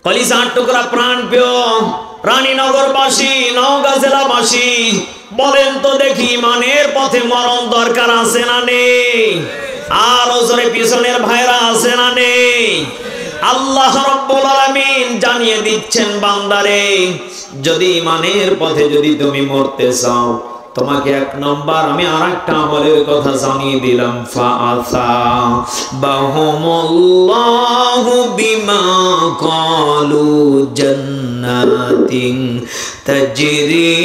কলিজার টুকরা প্রাণ প্রিয় রানীনগরবাসী, নওগাঁ জেলাবাসী, বলেন তো দেখি ইমানের পথে মরণ দরকার আছে না নেই? আর ওজরে পিছনের ভাইরা আছে না নেই? আল্লাহ রাব্বুল আলামিন জানিয়ে দিচ্ছেন, বান্দারে যদি ইমানের পথে যদি তুমি মরতে চাও, তোমাকে এক নম্বর আমি আরেকটা আমলের কথা জানিয়ে দিলাম, ফাআসা বাহুমুল্লাহু বিমা ক্বালু জান্নাতিন তাজরি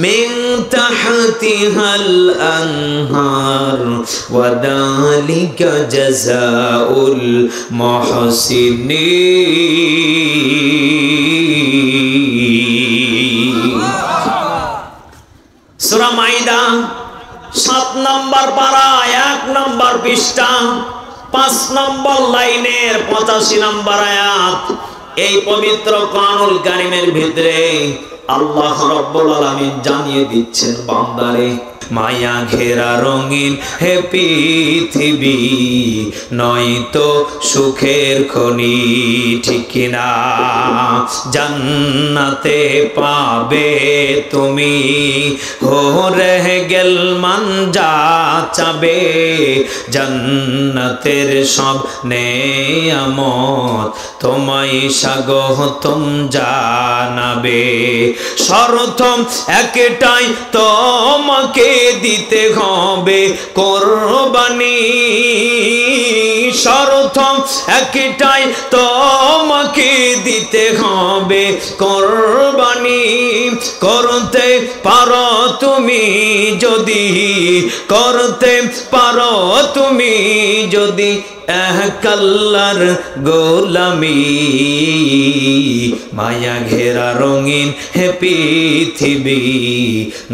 মিন তাহতিহাল আনহার ওয়া যালিকা জাযাউল মুহসিনিন। সূরা মাইদা 7 নম্বর পারা 1 নম্বর পৃষ্ঠা 5 নম্বর লাইনের 85 নম্বর আয়াত। এই পবিত্র কোরআনুল কারীমের ভিতরে আল্লাহ রাব্বুল আলামিন জানিয়ে দিচ্ছেন, বান্দারে মায়া ঘেরা রঙিন হে পৃথিবী নয়তো সুখের খনি, ঠিক কিনা? জান্নাতে পাবে তুমি হো রহে গেল মান যা চাবে, জান্নাতের সব নেয়ামত তোমায় স্বাগতম জানাবে। শর্ত একটাই তোমাকে দিতে হবে কোরবানি, শর্ত একটাই তোমাকে দিতে হবে কোরবানি। করতে পারো তুমি যদি, করতে পারো তুমি যদি এক আল্লাহর গোলামি, মায়া ঘেরা রঙিন হে পৃথিবী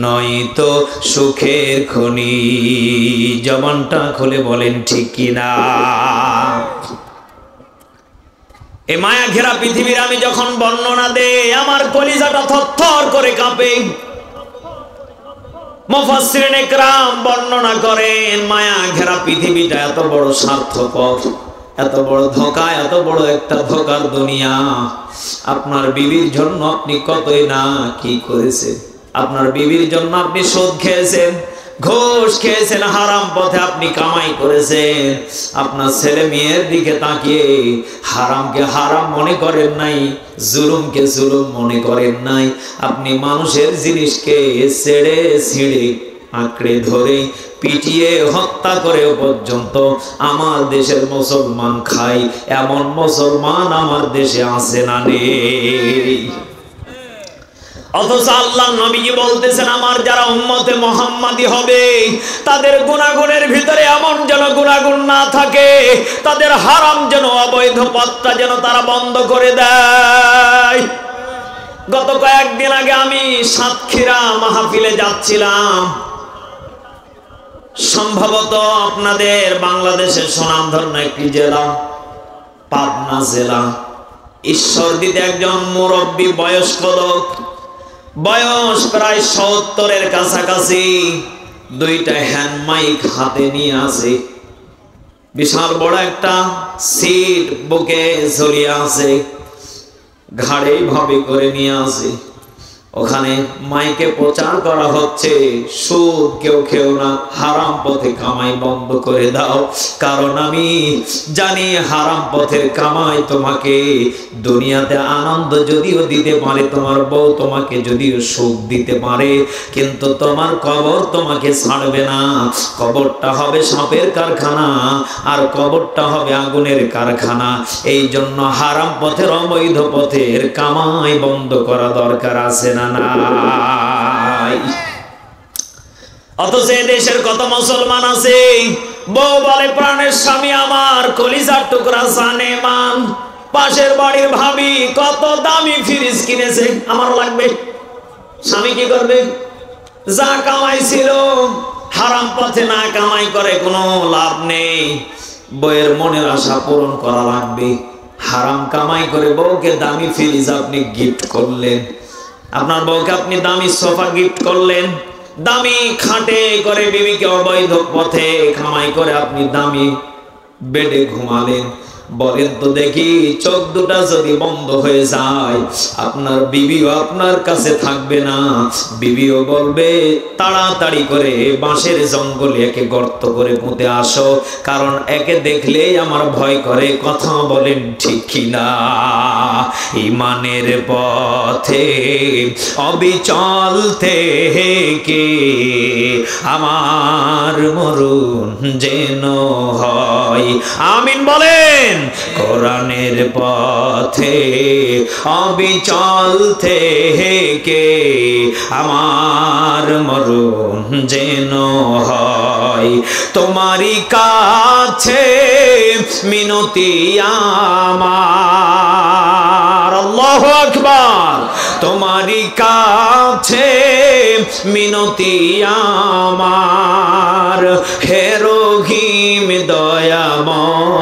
নয়তো সুখের খনি। জবানটা খুলে বলেন ঠিক কিনা? এই মায়া ঘেরা পৃথিবীর আমি যখন বর্ণনা দেই, আমার কলিজাটা থরথর করে কাঁপে। মুফাসসিরিন ইকরাম বর্ণনা করেন, মায়া ঘেরা পৃথিবীটা এত বড় স্বার্থপর, এত বড় ধোঁকা, এত বড় একটা ধোঁকার দুনিয়া। আপনার বিবির জন্য আপনি কতই না কি করেছেন, আপনার বিবির জন্য আপনি সুদ খেয়েছেন, ঘুষ খেয়েছেন, হারাম পথে আপনি কামাই করেছেন। আপনার ছেলে মেয়ের দিকে তাকিয়ে হারামকে হারাম মনে করেন নাই, জুলুমকে জুলুম মনে করেন নাই। আপনি মানুষের জিনিসকে ছেড়ে ছিঁড়ে আঁকড়ে ধরে পিটিয়ে হত্যা করে পর্যন্ত আমার দেশের মুসলমান খায়, এমন মুসলমান আমার দেশে আছে না নেই? অথচ আল্লাহ নবীজি বলতেছেন, আমার যারা উম্মতে মুহাম্মাদি হবে তাদের গুনাহগুনের ভিতরে এমন যেন গুনাহগুন না থাকে, তাদের হারাম যেন অবৈধ পথটা যেন তারা বন্ধ করে দেয়। গত কয়েকদিন আগে আমি সাতক্ষীরা মাহফিলে যাচ্ছিলাম। সম্ভবত আপনাদের বাংলাদেশের সুনামধন্য একটি জেলা, পাবনা জেলা। ঈশ্বরদীতে একজন মুরব্বী বয়স্ক লোক, বয়স প্রায় 70-এর কাছাকাছি, দুইটা হ্যান্ড মাইক হাতে নিয়ে আছে, বিশাল বড় একটা সিট বুকে ঝুলিয়ে আছে, ঘাড়ে ভাবে করে নিয়ে আছে। ওখানে মাইকে প্রচার করা হচ্ছে, সুদ কেউ খেও না, হারাম পথে কামাই বন্ধ করে দাও, কারণ আমি জানি হারাম পথের কামাই তোমাকে দুনিয়াতে আনন্দ যদিও দিতে পারে, তোমার বউ তোমাকে যদিও সুখ দিতে পারে, কিন্তু তোমার কবর তোমাকে ছাড়বে না। কবরটা হবে সাপের কারখানা, আর কবরটা হবে আগুনের কারখানা। এই জন্য হারাম পথের অবৈধ পথের কামাই বন্ধ করা দরকার আছে না? অথচ দেশের কত মুসলমান আছে, বউ বলে প্রাণের স্বামী আমার, কলিজার টুকরা জানেমান, পাশের বাড়ির ভাবি কত দামি ফ্রিজ কিনেছে, আমার লাগবে। স্বামী কি করবে? যা কামাইছিল হারাম পথে না কামাই করে কোনো লাভ নেই, বউয়ের মনের আশা পূরণ করা লাগবে। হারাম কামাই করে বউকে দামি ফ্রিজ আপনি গিফট করলেন, আপনার বউকে আপনি দামি সোফা গিফট করলেন, দামি খাটে করে বিবিকে অবৈধ পথে কামাই করে আপনি দামি বেডে ঘুমালেন। বলেন তো দেখি, চোখ দুটা যদি বন্ধ হয়ে যায়, আপনার বিবিও আপনার কাছে থাকবে না। বিবিও বলবে তাড়াতাড়ি করে বাঁশের জঙ্গলে একে গর্ত করে পুঁতে আসো, কারণ একে দেখলেই আমার ভয় করে। কথা বলেন ঠিক কিনা? ঈমানের পথে অবিচল থেকে আমার মরণ যেন হয়। আমিন বলেন। কোরআনের পথে অবিচল থেকে আমার মরণ যেন হয়। তোমারই কাছে মিনতি আমার, আল্লাহু আকবার। তোমারই কাছে মিনতি আমার, হে রহিম দয়াময়।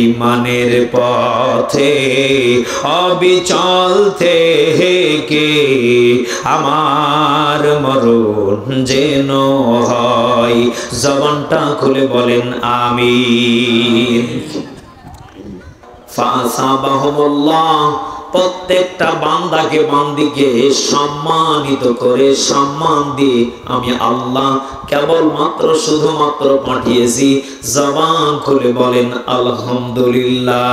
ঈমানের পথে অবিচল থেকে আমার মরণ যেন হয়। জবানটা খুলে বলেন আমিন। ফাসাবাহুল্লাহ, প্রত্যেকটা বান্দাকে বান্দিকে সম্মানিত করে সম্মান দিয়ে আমি আল্লাহ কেবলমাত্র শুধুমাত্র পাঠিয়েছি। জবান খুলে বলেন আলহামদুলিল্লাহ।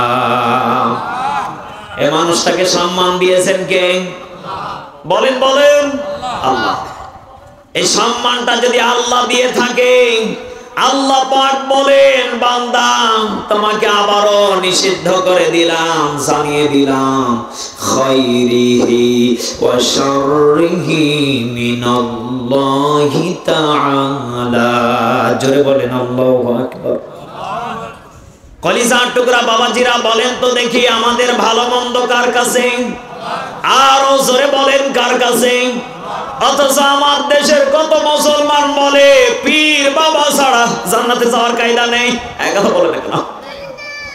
এই মানুষটাকে সম্মান দিয়েছেন কে? বলেন বলেন আল্লাহ। এই সম্মানটা যদি আল্লাহ দিয়ে থাকে, আল্লাহ পাক বলেন বান্দা তোমাকে আবারও নিষিদ্ধ করে দিলাম, জানিয়ে দিলাম, খাইরিহি ওয়া শাররিহি মিনাল্লাহি তাআলা। জোরে বলেন আল্লাহু আকবার। কলিজার টুকরা বাবাজিরা বলেন তো দেখি, আমাদের ভালো মন্দ কার কাছে? আরো জোরে বলেন কার কাছে? অথচ আমার দেশের কত মুসলমান বলে পীর বাবা ছাড়া জান্নাতে যাওয়ার কায়দা নেই। একথা বলে না কেন?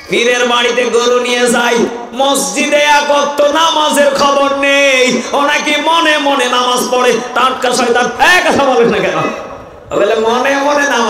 পীরের বাড়িতে গরু নিয়ে যায়, মসজিদে এক ওয়াক্ত নামাজের খবর নেই, ও নাকি মনে মনে নামাজ পড়ে। টাটকা শয়তান। একথা বলে না কেন? বলে মনে মনে নামাজ